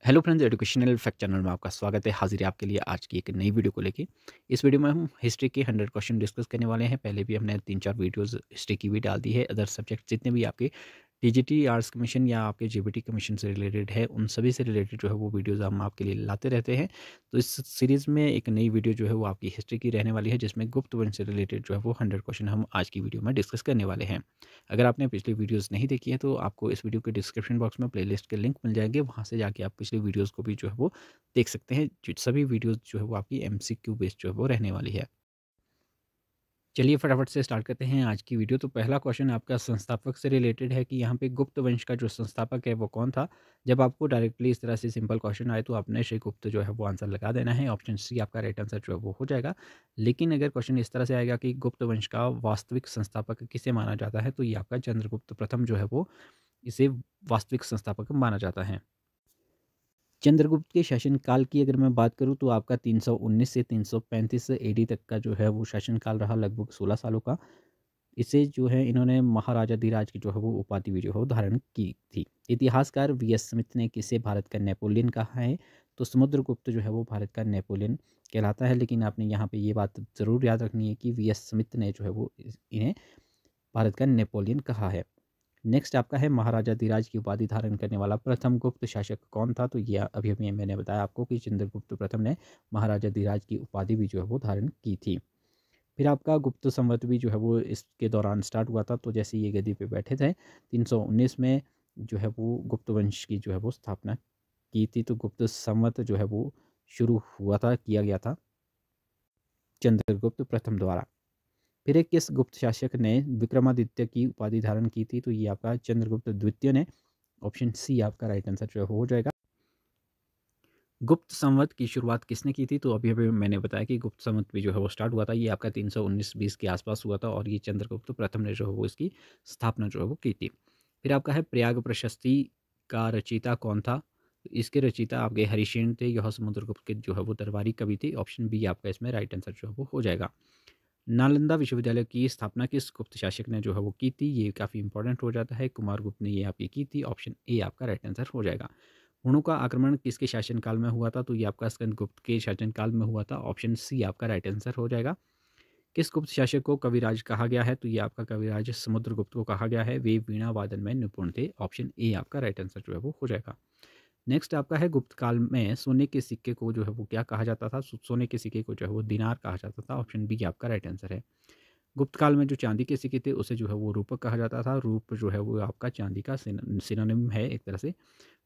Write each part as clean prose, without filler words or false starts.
Hello friends, educational fact channel में आपका स्वागत है। हाजिर है आपके लिए आज की एक नई वीडियो को लेके। इस वीडियो में हम हिस्ट्री के 100 क्वेश्चन डिस्कस करने वाले हैं। पहले भी हमने 3-4 वीडियोस हिस्ट्री की भी डाल दी है। अदर सब्जेक्ट जितने भी आपके टीजीटी आर्ट्स कमीशन या आपके जेबीटी कमीशन से रिलेटेड है, उन सभी से रिलेटेड जो है वो वीडियोस हम आपके लिए लाते रहते हैं। तो इस सीरीज़ में एक नई वीडियो जो है वो आपकी हिस्ट्री की रहने वाली है, जिसमें गुप्त वंश से रिलेटेड जो है वो 100 क्वेश्चन हम आज की वीडियो में डिस्कस करने वाले हैं। अगर आपने पिछली वीडियोस नहीं देखी है तो आपको इस वीडियो के डिस्क्रिप्शन बॉक्स में प्लेलिस्ट के लिंक मिल जाएंगे, वहाँ से जाके आप पिछली वीडियोस को भी जो है वो देख सकते हैं। जो सभी वीडियोस जो है वो आपकी एमसीक्यू बेस्ड जो है वो रहने वाली है। चलिए फटाफट से स्टार्ट करते हैं आज की वीडियो। तो पहला क्वेश्चन आपका संस्थापक से रिलेटेड है कि यहाँ पे गुप्त वंश का जो संस्थापक है वो कौन था। जब आपको डायरेक्टली इस तरह से सिंपल क्वेश्चन आए तो आपने श्रीगुप्त जो है वो आंसर लगा देना है। ऑप्शन सी आपका राइट आंसर जो है वो हो जाएगा। लेकिन अगर क्वेश्चन इस तरह से आएगा कि गुप्त वंश का वास्तविक संस्थापक किसे माना जाता है, तो ये आपका चंद्रगुप्त प्रथम जो है वो इसे वास्तविक संस्थापक माना जाता है। चंद्रगुप्त के शासनकाल की अगर मैं बात करूँ तो आपका 319 से 335 एडी तक का जो है वो शासनकाल रहा, लगभग 16 सालों का। इसे जो है इन्होंने महाराजाधिराज की जो है वो उपाधि भी जो है वो धारण की थी। इतिहासकार वी.एस. स्मिथ ने किसे भारत का नेपोलियन कहा है, तो समुद्रगुप्त जो है वो भारत का नेपोलियन कहलाता है। लेकिन आपने यहाँ पे ये बात ज़रूर याद रखनी है कि वी.एस. स्मिथ ने जो है वो इन्हें भारत का नेपोलियन कहा है। नेक्स्ट आपका है महाराजाधिराज की उपाधि धारण करने वाला प्रथम गुप्त शासक कौन था, तो ये अभी अभी मैंने बताया आपको कि चंद्रगुप्त प्रथम ने महाराजाधिराज की उपाधि भी जो है वो धारण की थी। फिर आपका गुप्त संवत भी जो है वो इसके दौरान स्टार्ट हुआ था। तो जैसे ये गद्दी पे बैठे थे 319 में जो है वो गुप्त वंश की जो है वो स्थापना की थी। तो गुप्त संवत जो है वो शुरू हुआ था, किया गया था चंद्रगुप्त प्रथम द्वारा। फिर एक किस गुप्त शासक ने विक्रमादित्य की उपाधि धारण की थी, तो ये आपका चंद्रगुप्त द्वितीय ने। ऑप्शन सी आपका राइट आंसर जो है हो जाएगा। गुप्त संवत की शुरुआत किसने की थी, तो अभी अभी मैंने बताया कि गुप्त संवत भी जो है वो स्टार्ट हुआ था। ये आपका 319-20 के आसपास हुआ था और ये चंद्रगुप्त प्रथम ने जो है वो इसकी स्थापना जो है वो की थी। फिर आपका है प्रयाग प्रशस्ति का रचयिता कौन था, तो इसके रचयिता आपके हरिशेन थे। यह समुद्रगुप्त के जो है वो दरबारी कवि थे। ऑप्शन बी आपका इसमें राइट आंसर जो है वो हो जाएगा। नालंदा विश्वविद्यालय की स्थापना किस गुप्त शासक ने जो है वो की थी, ये काफ़ी इंपॉर्टेंट हो जाता है। कुमारगुप्त ने ये आपकी की थी। ऑप्शन ए आपका राइट आंसर हो जाएगा। हुणों का आक्रमण किसके शासनकाल में हुआ था, तो ये आपका स्कंदगुप्त के शासनकाल में हुआ था। ऑप्शन सी आपका राइट आंसर हो जाएगा। किस गुप्त शासक को कविराज कहा गया है, तो ये आपका कविराज समुद्रगुप्त को कहा गया है। वे वीणा वादन में निपुण थे। ऑप्शन ए आपका राइट आंसर जो है वो हो जाएगा। नेक्स्ट आपका है गुप्त काल में सोने के सिक्के को जो है वो क्या कहा जाता था, सोने के सिक्के को जो है वो दिनार कहा जाता था। ऑप्शन बी आपका राइट आंसर है। गुप्त काल में जो चांदी के सिक्के थे उसे जो है वो रूपक कहा जाता था। रूप जो है वो आपका चांदी का सिनोनिम है एक तरह से।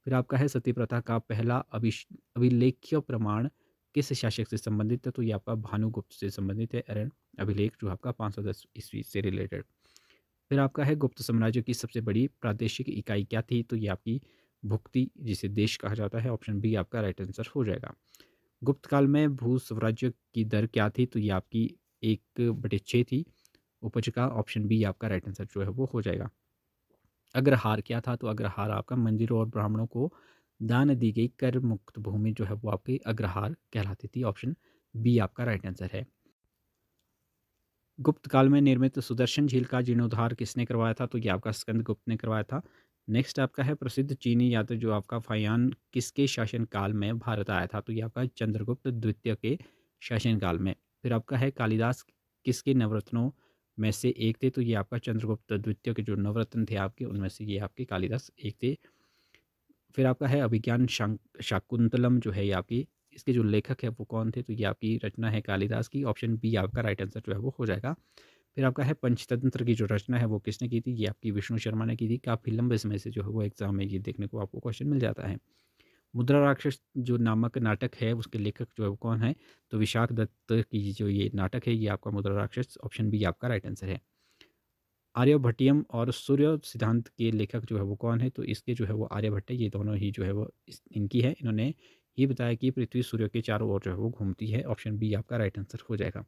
फिर आपका है सती प्रथा का पहला अभिलेख्य प्रमाण किस शासक से संबंधित है, तो ये आपका भानुगुप्त से संबंधित है। अरण अभिलेख जो आपका 510 ईस्वी से रिलेटेड। फिर आपका है गुप्त साम्राज्य की सबसे बड़ी प्रादेशिक इकाई क्या थी, तो ये आपकी भुक्ति, जिसे देश कहा जाता है। ऑप्शन बी आपका राइट आंसर हो जाएगा। गुप्त काल में भू स्वराज्य की दर क्या थी, तो ये आपकी 1/6 थी उपज का। ऑप्शन बी आपका राइट आंसर जो है वो हो जाएगा। अग्रहार क्या था, तो अग्रहार आपका मंदिरों और ब्राह्मणों को दान दी गई कर मुक्त भूमि जो है वो आपकी अग्रहार कहलाती थी। ऑप्शन बी आपका राइट आंसर है। गुप्त काल में निर्मित सुदर्शन झील का जीर्णोद्धार किसने करवाया था, तो ये आपका स्कंदगुप्त ने करवाया था। नेक्स्ट आपका है प्रसिद्ध चीनी यात्री जो आपका फायान किसके शासनकाल में भारत आया था, तो ये आपका चंद्रगुप्त द्वितीय के शासनकाल में। फिर आपका है कालिदास किसके नवरत्नों में से एक थे, तो ये आपका चंद्रगुप्त द्वितीय के जो नवरत्न थे आपके, उनमें से ये आपके कालिदास एक थे। फिर आपका है अभिज्ञान शाकुंतलम जो है ये आपकी, इसके जो लेखक है वो कौन थे, तो ये आपकी रचना है कालिदास की। ऑप्शन बी आपका राइट आंसर जो है वो हो जाएगा। फिर आपका है पंचतंत्र की जो रचना है वो किसने की थी, ये आपकी विष्णु शर्मा ने की थी। काफ़ी लंबे समय से जो है वो एग्जाम में ये देखने को आपको क्वेश्चन मिल जाता है। मुद्रा राक्षस जो नामक नाटक है उसके लेखक जो है वो कौन है, तो विशाख दत्त की जो ये नाटक है ये आपका मुद्रा राक्षस। ऑप्शन बी आपका राइट आंसर है। आर्यभट्टियम और सूर्य सिद्धांत के लेखक जो है वो कौन है, तो इसके जो है वो आर्यभट्ट है। ये दोनों ही जो है वो इनकी है। इन्होंने ये बताया कि पृथ्वी सूर्य के चारों ओर जो है वो घूमती है। ऑप्शन बी आपका राइट आंसर हो जाएगा।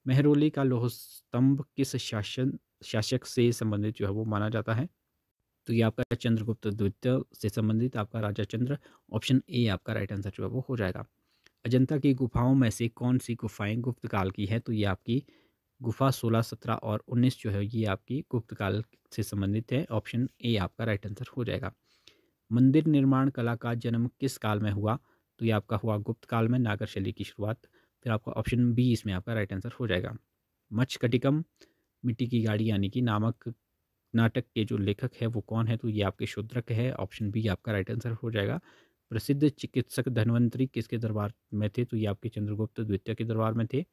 मेहरौली का लौह स्तंभ किस शासक से संबंधित जो है वो माना जाता है, तो ये आपका चंद्रगुप्त द्वितीय से संबंधित आपका राजा चंद्र। ऑप्शन ए आपका राइट आंसर जो है वो हो जाएगा। अजंता की गुफाओं में से कौन सी गुफाएं गुप्त काल की है, तो ये आपकी गुफा 16, 17 और 19 जो है ये आपकी गुप्त काल से संबंधित है। ऑप्शन ए आपका राइट आंसर हो जाएगा। मंदिर निर्माण कला का जन्म किस काल में हुआ? तो ये आपका हुआ गुप्त काल में, नागर शैली की शुरुआत। फिर आपका ऑप्शन बी इसमें आपका राइट आंसर हो जाएगा। मच्छकटिकम मिट्टी की गाड़ी यानी कि नामक नाटक के जो लेखक है वो कौन है? तो ये आपके शूद्रक है। ऑप्शन बी आपका राइट आंसर हो जाएगा। प्रसिद्ध चिकित्सक धन्वंतरी किसके दरबार में थे? तो ये आपके चंद्रगुप्त द्वितीय के दरबार में थे।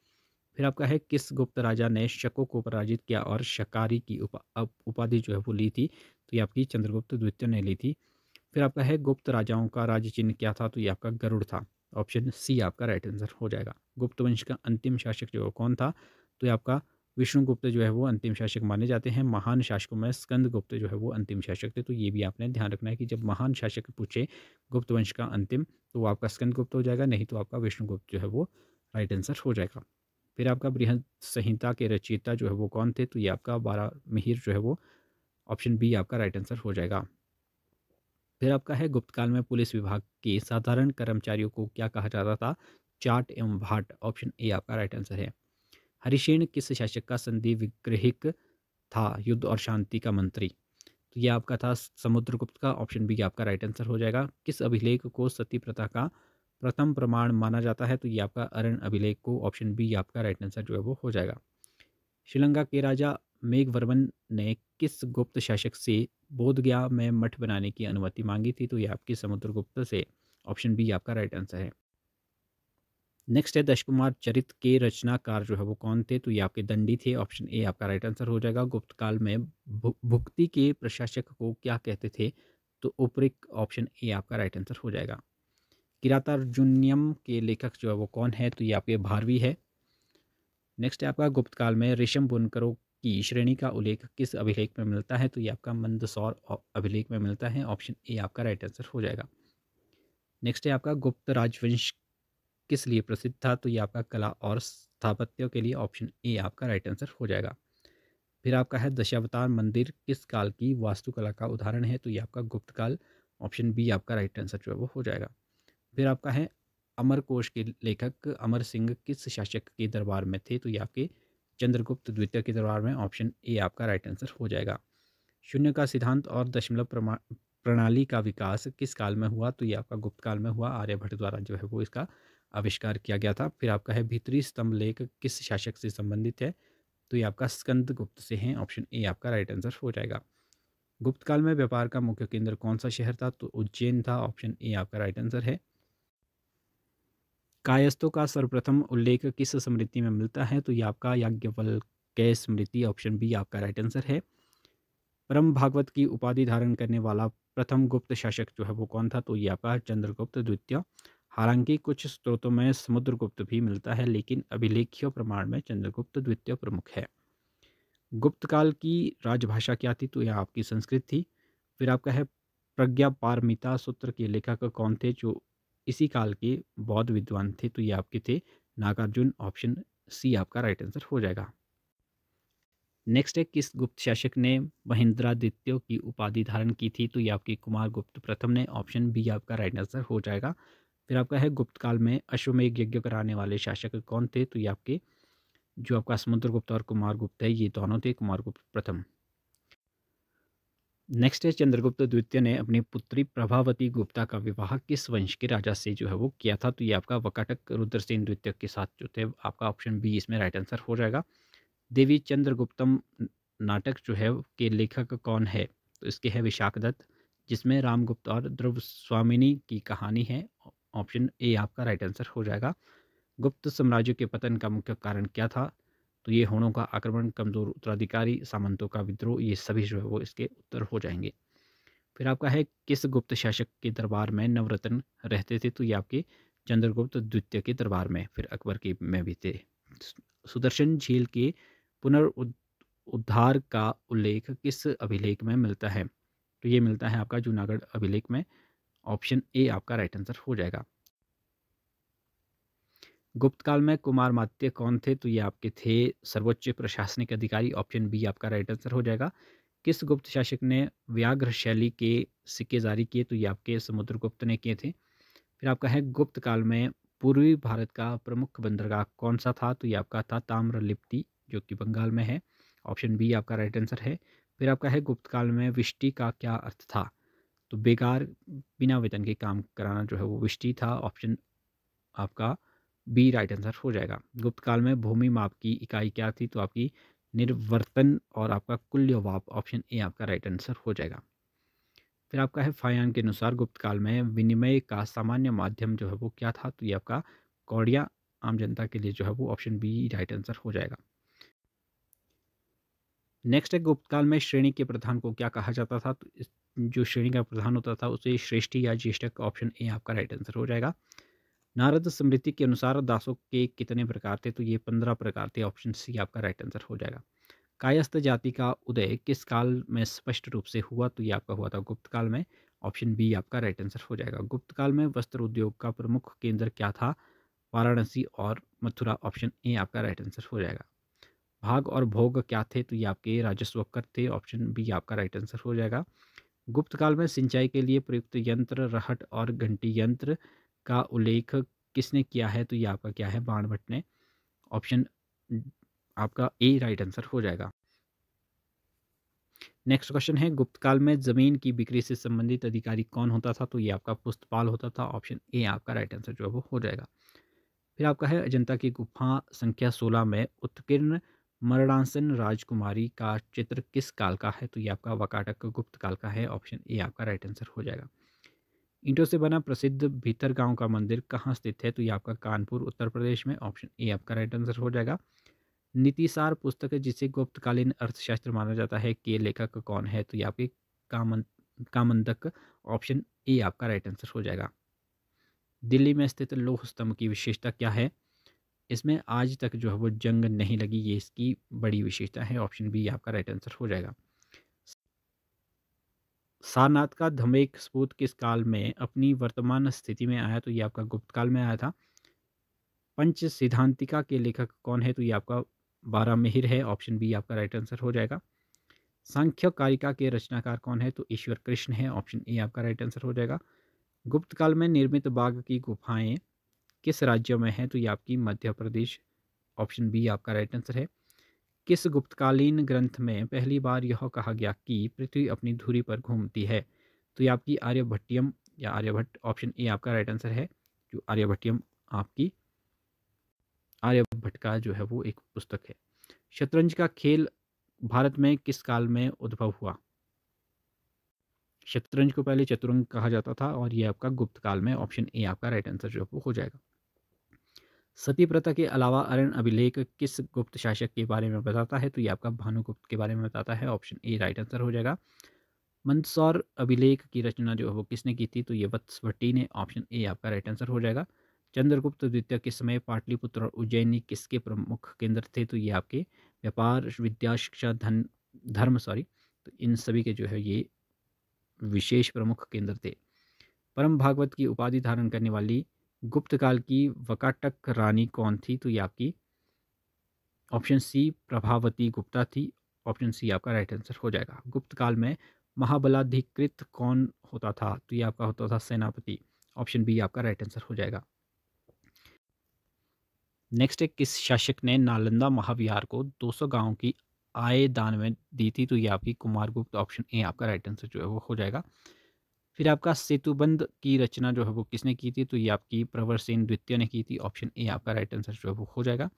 फिर आपका है किस गुप्त राजा ने शकों को पराजित किया और शकारी की उपाधि जो है वो ली थी? तो ये आपकी चंद्रगुप्त द्वितीय ने ली थी। फिर आपका है गुप्त राजाओं का राज्य चिन्ह क्या था? तो ये आपका गरुड़ था। ऑप्शन सी आपका राइट आंसर हो जाएगा। गुप्त वंश का अंतिम शासक जो है कौन था? तो ये आपका विष्णुगुप्त जो है वो अंतिम शासक माने जाते हैं। महान शासकों में स्कंदगुप्त जो है वो अंतिम शासक थे। तो ये भी आपने ध्यान रखना है कि जब महान शासक पूछे गुप्त वंश का अंतिम, तो वो आपका स्कंदगुप्त हो जाएगा, नहीं तो आपका विष्णुगुप्त जो है वो राइट आंसर हो जाएगा। फिर आपका बृहद संहिता के रचयिता जो है वो कौन थे? तो ये आपका बारामिहिर जो है वो, ऑप्शन बी आपका राइट आंसर हो जाएगा। फिर आपका है गुप्त काल में पुलिस विभाग के साधारण कर्मचारियों को क्या कहा जाता था? चाट एवं भाट। ऑप्शन ए आपका राइट आंसर है। हरिसेन किस शासक का संधि विग्रहिक था? युद्ध और शांति का मंत्री। तो ये आपका था समुद्रगुप्त का। ऑप्शन बी आपका राइट आंसर हो जाएगा। किस अभिलेख को सती प्रथा का प्रथम प्रमाण माना जाता है? तो ये आपका अरण अभिलेख को। ऑप्शन बी आपका राइट आंसर जो है वो हो जाएगा। श्रीलंका के राजा मेघवर्मन ने किस गुप्त शासक से बोधगया में मठ बनाने की अनुमति मांगी थी? तो ये आपकी समुद्रगुप्त से। ऑप्शन बी आपका राइट आंसर है। नेक्स्ट है दशकुमार चरित के रचनाकार जो है वो कौन थे? तो ये आपके दंडी थे। ऑप्शन ए आपका राइट आंसर हो जाएगा। गुप्त काल में भुक्ति के प्रशासक को क्या कहते थे? तो उपरिक। ऑप्शन ए आपका राइट आंसर हो जाएगा। किरातार्जुनियम के लेखक जो है वो कौन है? तो ये आपके भारवी है। नेक्स्ट है आपका गुप्त काल में रेशम बुनकरों की श्रेणी का उल्लेख किस अभिलेख में मिलता है? तो ये आपका मंदसौर अभिलेख में मिलता है। ऑप्शन ए आपका राइट आंसर हो जाएगा। नेक्स्ट है आपका गुप्त राजवंश किस लिए प्रसिद्ध था? तो ये आपका कला और स्थापत्यों के लिए। ऑप्शन ए आपका राइट आंसर हो जाएगा। फिर आपका है दशावतार मंदिर किस काल की वास्तुकला का उदाहरण है? तो ये आपका गुप्त काल। ऑप्शन बी आपका राइट आंसर जो है वो हो जाएगा। फिर आपका है अमरकोश के लेखक अमर सिंह किस शासक के दरबार में थे? तो ये आपके चंद्रगुप्त द्वितीय के दरबार में। ऑप्शन ए आपका राइट आंसर हो जाएगा। शून्य का सिद्धांत और दशमलव प्रणाली का विकास किस काल में हुआ? तो ये आपका गुप्त काल में हुआ। आर्यभट्ट द्वारा जो है वो इसका आविष्कार किया गया था। फिर आपका है भीतरी स्तंभ लेख किस शासक से संबंधित है? तो ये आपका स्कंदगुप्त से है। ऑप्शन ए आपका राइट आंसर हो जाएगा। गुप्त काल में व्यापार का मुख्य केंद्र कौन सा शहर था? तो उज्जैन था। ऑप्शन ए आपका राइट आंसर है। कायस्थों का सर्वप्रथम उल्लेख किस स्मृति में मिलता है? तो ये आपका याज्ञवल्क्य स्मृति। ऑप्शन बी आपका राइट आंसर है। परम भागवत की उपाधि धारण करने वाला प्रथम गुप्त शासक जो है वो कौन था? तो ये आपका चंद्रगुप्त द्वितीय। हालांकि कुछ स्रोतों में समुद्रगुप्त भी मिलता है, लेकिन अभिलेखीय प्रमाण में चंद्रगुप्त द्वितीय प्रमुख है। गुप्त काल की राजभाषा क्या थी? तो यह आपकी संस्कृत थी। फिर आपका है प्रज्ञा पारमिता सूत्र के लेखक कौन थे जो इसी काल के बौद्ध विद्वान थे? तो ये आपके थे नागार्जुन। ऑप्शन सी आपका राइट आंसर हो जाएगा। नेक्स्ट है किस गुप्त शासक ने महेंद्रादित्य की उपाधि धारण की थी? तो ये आपके कुमार गुप्त प्रथम ने। ऑप्शन बी आपका राइट आंसर हो जाएगा। फिर आपका है गुप्त काल में अश्वमेध यज्ञ कराने वाले शासक कौन थे? तो ये आपके जो आपका समुद्रगुप्त और कुमार गुप्त है ये दोनों थे, कुमार गुप्त प्रथम। नेक्स्ट है चंद्रगुप्त द्वितीय ने अपनी पुत्री प्रभावती गुप्ता का विवाह किस वंश के राजा से जो है वो किया था? तो ये आपका वकाटक रुद्रसेन द्वितीय के साथ जो थे। आपका ऑप्शन बी इसमें राइट आंसर हो जाएगा। देवी चंद्रगुप्तम नाटक जो है के लेखक कौन है? तो इसके है विशाखदत्त, जिसमें रामगुप्त और ध्रुव स्वामिनी की कहानी है। ऑप्शन ए आपका राइट आंसर हो जाएगा। गुप्त साम्राज्य के पतन का मुख्य कारण क्या था? तो ये होणों का आक्रमण, कमजोर उत्तराधिकारी, सामंतों का विद्रोह, ये सभी जो है वो इसके उत्तर हो जाएंगे। फिर आपका है किस गुप्त शासक के दरबार में नवरत्न रहते थे? तो ये आपके चंद्रगुप्त द्वितीय के दरबार में। फिर अकबर के में भी थे। सुदर्शन झील के पुनरुद्धार का उल्लेख किस अभिलेख में मिलता है? तो ये मिलता है आपका जूनागढ़ अभिलेख में। ऑप्शन ए आपका राइट आंसर हो जाएगा। गुप्त काल में कुमारमात्य कौन थे? तो ये आपके थे सर्वोच्च प्रशासनिक अधिकारी। ऑप्शन बी आपका राइट आंसर हो जाएगा। किस गुप्त शासक ने व्याघ्र शैली के सिक्के जारी किए? तो ये आपके समुद्रगुप्त ने किए थे। फिर आपका है गुप्त काल में पूर्वी भारत का प्रमुख बंदरगाह कौन सा था? तो ये आपका था ताम्रलिप्ति, जो कि बंगाल में है। ऑप्शन बी आपका राइट आंसर है। फिर आपका है गुप्त काल में विष्टि का क्या अर्थ था? तो बेकार बिना वेतन के काम कराना जो है वो विष्टि था। ऑप्शन आपका बी राइट आंसर हो जाएगा। गुप्त काल में भूमि माप की इकाई क्या थी? तो आपकी निर्वर्तन और आपका कुल्यवाप, ऑप्शन ए आपका राइट आंसर हो जाएगा। फिर आपका है फायान के अनुसार गुप्त काल में विनिमय का सामान्य माध्यम जो है वो क्या था? तो ये आपका कौड़िया आम जनता के लिए जो है वो ऑप्शन बी राइट आंसर हो जाएगा। नेक्स्ट है गुप्त काल में श्रेणी के प्रधान को क्या कहा जाता था? तो जो श्रेणी का प्रधान होता था उसे श्रेष्ठी या ज्येष्ठक, ऑप्शन ए आपका राइट आंसर हो जाएगा। नारद स्मृति के अनुसार दासों के कितने प्रकार थे? तो ये 15 प्रकार थे, ऑप्शन सी आपका राइट आंसर हो जाएगा। कायस्थ जाति का उदय किस काल में स्पष्ट रूप से हुआ? तो ये आपका हुआ था गुप्त काल में, ऑप्शन बी आपका राइट आंसर हो जाएगा। गुप्त काल में वस्त्र उद्योग का प्रमुख केंद्र क्या था? वाराणसी और मथुरा, ऑप्शन ए आपका राइट आंसर हो जाएगा। भाग और भोग क्या थे? तो ये आपके राजस्व कर थे, ऑप्शन बी आपका राइट आंसर हो जाएगा। गुप्त काल में सिंचाई के लिए प्रयुक्त यंत्र रहट और घंटी यंत्र का उल्लेख किसने किया है? तो ये आपका क्या है? बाणभट्ट ने, ऑप्शन आपका ए राइट आंसर हो जाएगा। नेक्स्ट क्वेश्चन है गुप्त काल में जमीन की बिक्री से संबंधित अधिकारी कौन होता था? तो ये आपका पुस्तपाल होता था, ऑप्शन ए आपका राइट आंसर जो है वो हो जाएगा। फिर आपका है अजंता की गुफा संख्या 16 में उत्कीर्ण मरणासन राजकुमारी का चित्र किस काल का है? तो ये आपका वाकाटक गुप्त काल का है, ऑप्शन ए आपका राइट आंसर हो जाएगा। ईंटों से बना प्रसिद्ध भीतरगांव का मंदिर कहाँ स्थित है? तो ये आपका कानपुर उत्तर प्रदेश में, ऑप्शन ए आपका राइट आंसर हो जाएगा। नीतिसार पुस्तक जिसे गुप्तकालीन अर्थशास्त्र माना जाता है के लेखक कौन है? तो ये आपके कामंदक, ऑप्शन ए आपका राइट आंसर हो जाएगा। दिल्ली में स्थित लौह स्तंभ की विशेषता क्या है? इसमें आज तक जो है वो जंग नहीं लगी, ये इसकी बड़ी विशेषता है, ऑप्शन बी आपका राइट आंसर हो जाएगा। सारनाथ का धमेक स्फूत किस काल में अपनी वर्तमान स्थिति में आया? तो ये आपका गुप्त काल में आया था। पंच सिद्धांतिका के लेखक कौन है? तो ये आपका बारामिहिर है, ऑप्शन बी आपका राइट आंसर हो जाएगा। सांख्य कारिका के रचनाकार कौन है? तो ईश्वर कृष्ण है, ऑप्शन ए आपका राइट आंसर हो जाएगा। गुप्त काल में निर्मित बाघ की गुफाएं किस राज्य में है? तो ये आपकी मध्य प्रदेश, ऑप्शन बी आपका राइट आंसर है। किस गुप्तकालीन ग्रंथ में पहली बार यह कहा गया कि पृथ्वी अपनी धुरी पर घूमती है? तो ये आपकी आर्यभट्टियम या आर्यभट्ट, ऑप्शन ए आपका राइट आंसर है। जो आर्यभट्टियम आपकी आर्यभट्ट का जो है वो एक पुस्तक है। शतरंज का खेल भारत में किस काल में उद्भव हुआ? शतरंज को पहले चतुरंग कहा जाता था और ये आपका गुप्त काल में, ऑप्शन ए आपका राइट आंसर जो है वो हो जाएगा। सती प्रथा के अलावा अरण्य अभिलेख किस गुप्त शासक के बारे में बताता है? तो ये आपका भानुगुप्त के बारे में बताता है, ऑप्शन ए राइट आंसर हो जाएगा। मंदसौर अभिलेख की रचना जो है वो किसने की थी? तो ये वत्सवटी ने, ऑप्शन ए आपका राइट आंसर हो जाएगा। चंद्रगुप्त द्वितीय के समय पाटलिपुत्र और उज्जैनी किसके प्रमुख केंद्र थे? तो ये आपके व्यापार, विद्या, शिक्षा, धर्म तो इन सभी के जो है ये विशेष प्रमुख केंद्र थे। परम भागवत की उपाधि धारण करने वाली गुप्त काल की वकाटक रानी कौन थी? तो ये आपकी ऑप्शन सी प्रभावती गुप्ता थी, ऑप्शन सी आपका राइट आंसर हो जाएगा। गुप्त काल में महाबलाधिकृत कौन होता था? तो ये आपका होता था सेनापति, ऑप्शन बी आपका राइट आंसर हो जाएगा। नेक्स्ट है किस शासक ने नालंदा महाविहार को 200 गांवों की आय दान में दी थी? तो ये आपकी कुमारगुप्त, ऑप्शन ए आपका राइट आंसर जो है वो हो जाएगा। फिर आपका सेतुबंध की रचना जो है वो किसने की थी? तो ये आपकी प्रवरसेन द्वितीय ने की थी, ऑप्शन ए आपका राइट आंसर जो है वो हो जाएगा।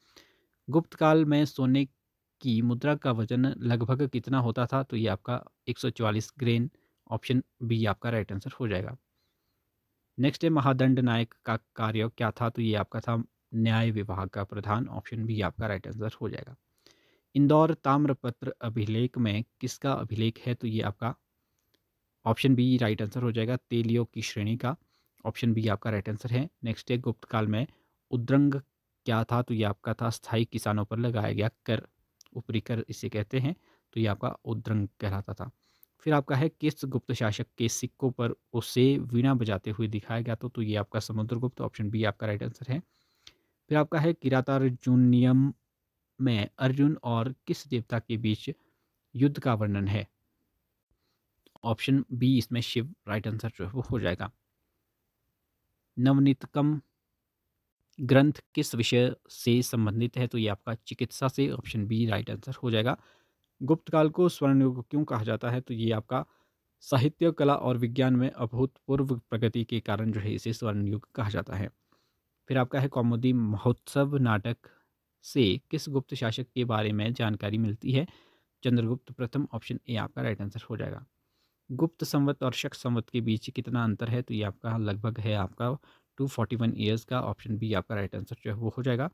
गुप्त काल में सोने की मुद्रा का वजन लगभग कितना होता था? तो ये आपका 144 ग्रेन, ऑप्शन बी आपका राइट आंसर हो जाएगा। नेक्स्ट है महादंड नायक का कार्य क्या था? तो ये आपका था न्याय विभाग का प्रधान, ऑप्शन बी आपका राइट आंसर हो जाएगा। इंदौर ताम्रपत्र अभिलेख में किसका अभिलेख है? तो ये आपका ऑप्शन बी राइट आंसर हो जाएगा, तेलियों की श्रेणी का, ऑप्शन बी आपका राइट आंसर है। नेक्स्ट है गुप्त काल में उद्रंग क्या था? तो ये आपका था स्थायी किसानों पर लगाया गया कर, ऊपरी कर इसे कहते हैं, तो ये आपका उद्रंग कहलाता था। फिर आपका है किस गुप्त शासक के सिक्कों पर उसे वीणा बजाते हुए दिखाया गया था? तो ये आपका समुद्रगुप्त, ऑप्शन बी आपका राइट आंसर है। फिर आपका है किरातार्जुनियम में अर्जुन और किस देवता के बीच युद्ध का वर्णन है? ऑप्शन बी इसमें शिव राइट आंसर जो है वो हो जाएगा। नवनीतकम ग्रंथ किस विषय से संबंधित है? तो ये आपका चिकित्सा से, ऑप्शन बी राइट आंसर हो जाएगा। गुप्त काल को स्वर्ण युग क्यों कहा जाता है? तो ये आपका साहित्य, कला और विज्ञान में अभूतपूर्व प्रगति के कारण जो है इसे स्वर्ण युग कहा जाता है। फिर आपका है कौमुदी महोत्सव नाटक से किस गुप्त शासक के बारे में जानकारी मिलती है? चंद्रगुप्त प्रथम, ऑप्शन ए आपका राइट आंसर हो जाएगा। गुप्त संवत और शक संवत के बीच कितना अंतर है? तो ये आपका लगभग है आपका 241 ईयर्स का, ऑप्शन बी आपका राइट आंसर जो है वो हो जाएगा।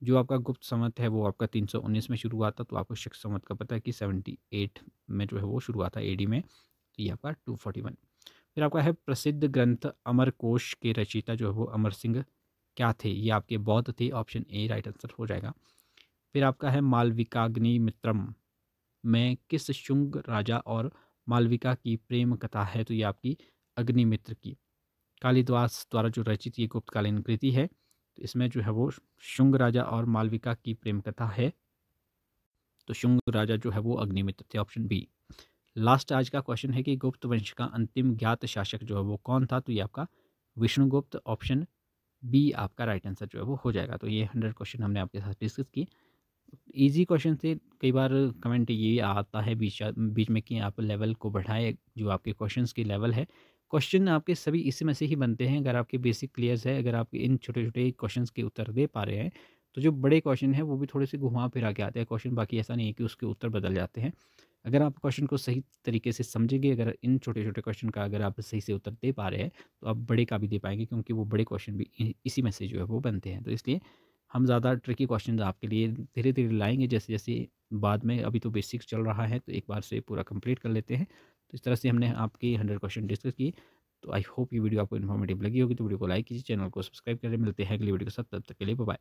जो आपका गुप्त संवत है वो आपका 319 में शुरू हुआ था, तो आपको शक संवत का पता है कि 78 में जो है वो शुरू हुआ था एडी में, तो ये आपका 241। फिर आपका है प्रसिद्ध ग्रंथ अमरकोश के रचयिता जो है वो अमर सिंह क्या थे? ये आपके बौद्ध थे, ऑप्शन ए राइट आंसर हो जाएगा। फिर आपका है मालविकाग्निमित्रम में किस शुंग राजा और मालविका की प्रेम कथा है? तो ये आपकी अग्निमित्र की। कालिदास द्वारा जो रचित ये गुप्तकालीन कृति है, तो इसमें जो है वो शुंग राजा और मालविका की प्रेम कथा है, तो शुंग राजा जो है वो अग्निमित्र थे, ऑप्शन बी। लास्ट आज का क्वेश्चन है कि गुप्त वंश का अंतिम ज्ञात शासक जो है वो कौन था? तो ये आपका विष्णुगुप्त, ऑप्शन बी आपका राइट आंसर जो है वो हो जाएगा। तो ये 100 क्वेश्चन हमने आपके साथ डिस्कस किए। ईजी क्वेश्चन थे। कई बार कमेंट ये आता है बीच बीच में कि आप लेवल को बढ़ाएं, जो आपके क्वेश्चंस की लेवल है। क्वेश्चन आपके सभी इसी में से ही बनते हैं। अगर आपके बेसिक क्लियर है, अगर आप इन छोटे छोटे क्वेश्चंस के उत्तर दे पा रहे हैं, तो जो बड़े क्वेश्चन हैं वो भी थोड़े से घुमा फिरा के आते हैं क्वेश्चन। बाकी ऐसा नहीं है कि उसके उत्तर बदल जाते हैं। अगर आप क्वेश्चन को सही तरीके से समझेंगे, अगर इन छोटे छोटे क्वेश्चन का अगर आप सही से उत्तर दे पा रहे हैं, तो आप बड़े का भी दे पाएंगे, क्योंकि वो बड़े क्वेश्चन भी इसी में से जो है वो बनते हैं। तो इसलिए हम ज़्यादा ट्रिकी क्वेश्चन आपके लिए धीरे-धीरे लाएँगे, जैसे-जैसे बाद में। अभी तो बेसिक्स चल रहा है, तो एक बार से पूरा कंप्लीट कर लेते हैं। तो इस तरह से हमने आपकी 100 क्वेश्चन डिस्कस किए। तो आई होप ये वीडियो आपको इन्फॉर्मेटिव लगी होगी, तो वीडियो को लाइक कीजिए, चैनल को सब्सक्राइब करें। मिलते हैं अगली वीडियो के साथ, तब तक के लिए बाय बाय।